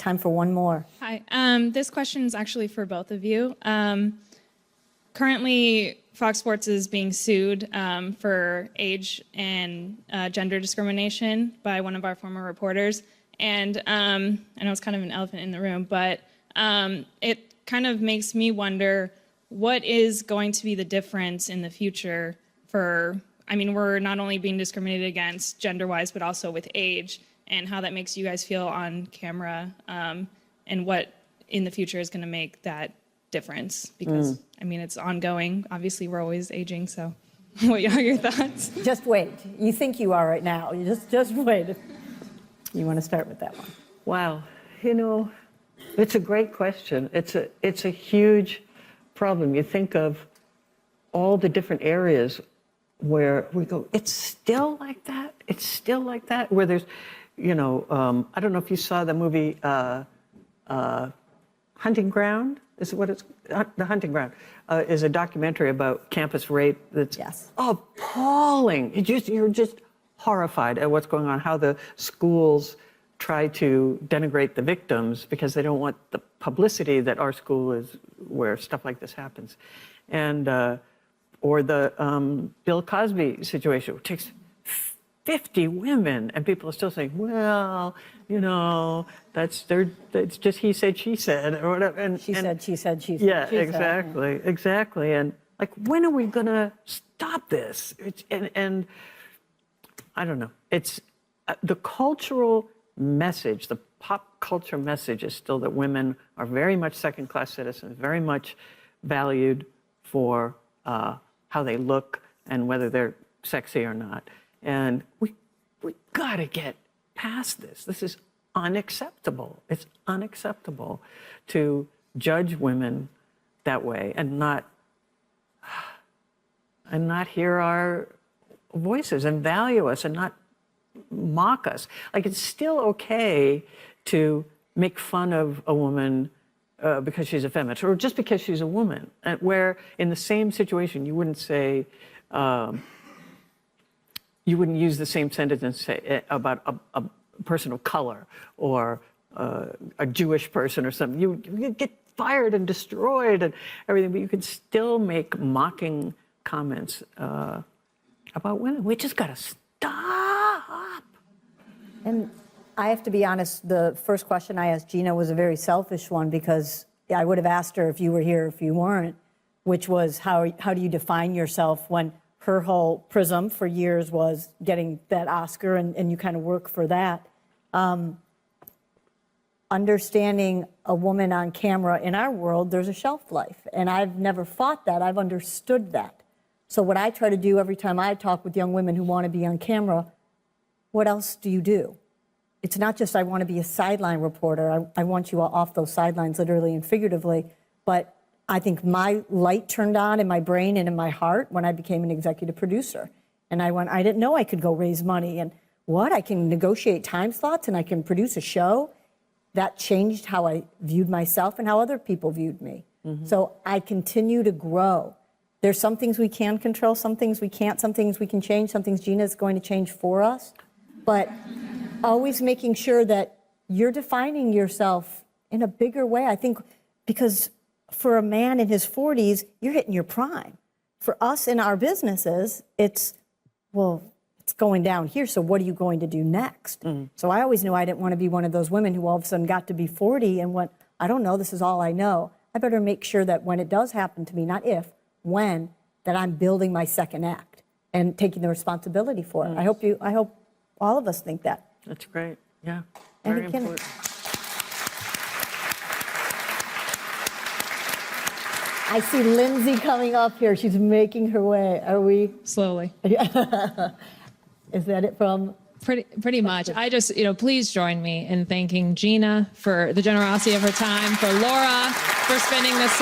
time for one more. Hi. This question is actually for both of you. Currently, Fox Sports is being sued for age and gender discrimination by one of our former reporters. And I know it's kind of an elephant in the room, but it kind of makes me wonder what is going to be the difference in the future for, I mean, we're not only being discriminated against gender-wise, but also with age, and how that makes you guys feel on camera, and what in the future is going to make that difference, because I mean, it's ongoing. Obviously, we're always aging, so what are your thoughts? Just wait. You think you are right now. You just wait. You want to start with that one? Wow. You know, it's a great question. It's a huge problem. You think of all the different areas where we go, it's still like that? It's still like that? Where there's, you know, I don't know if you saw the movie Hunting Ground. Is what it's, The Hunting Ground is a documentary about campus rape that's appalling. You're just horrified at what's going on, how the schools try to denigrate the victims because they don't want the publicity that our school is where stuff like this happens. And, or the Bill Cosby situation, which takes 50 women, and people are still saying, well, you know, that's just he said, she said, or whatever. And she said, she said. Yeah, exactly. And like, when are we gonna stop this? And I don't know. It's the cultural message, the pop culture message is still that women are very much second-class citizens, very much valued for how they look and whether they're sexy or not. And we gotta get past this. This is unacceptable. It's unacceptable to judge women that way and not hear our voices and value us and not mock us. Like, it's still okay to make fun of a woman because she's a feminist or just because she's a woman, where in the same situation you wouldn't say, you wouldn't use the same sentence and say about a person of color or a Jewish person or something. You get fired and destroyed and everything, but you can still make mocking comments about women. We just gotta stop. And I have to be honest, the first question I asked Geena was a very selfish one, because I would have asked her if you were here, if you weren't, which was how do you define yourself, when her whole prism for years was getting that Oscar, and you kind of work for that. Understanding a woman on camera in our world, there's a shelf life. And I've never fought that, I've understood that. So what I try to do every time I talk with young women who want to be on camera, what else do you do? It's not just I want to be a sideline reporter. I want you off those sidelines, literally and figuratively. But I think my light turned on in my brain and in my heart when I became an executive producer. And I didn't know I could go raise money. And I can negotiate time slots and I can produce a show. That changed how I viewed myself and how other people viewed me. Mm-hmm. So I continue to grow. There's some things we can control, some things we can't, some things we can change, some things Geena's going to change for us. But always making sure that you're defining yourself in a bigger way. I think because for a man in his 40s, you're hitting your prime. For us in our businesses, it's going down here, so what are you going to do next? Mm. So I always knew I didn't want to be one of those women who all of a sudden got to be 40 and went, I don't know, this is all I know. I better make sure that when it does happen to me, not if, when, that I'm building my second act and taking the responsibility for it. I hope all of us think that. That's great, yeah, very important. I see Lindsay coming up here. She's making her way. Are we? Slowly. Is that it from? Pretty much. I just, please join me in thanking Geena for the generosity of her time, for Laura for spending this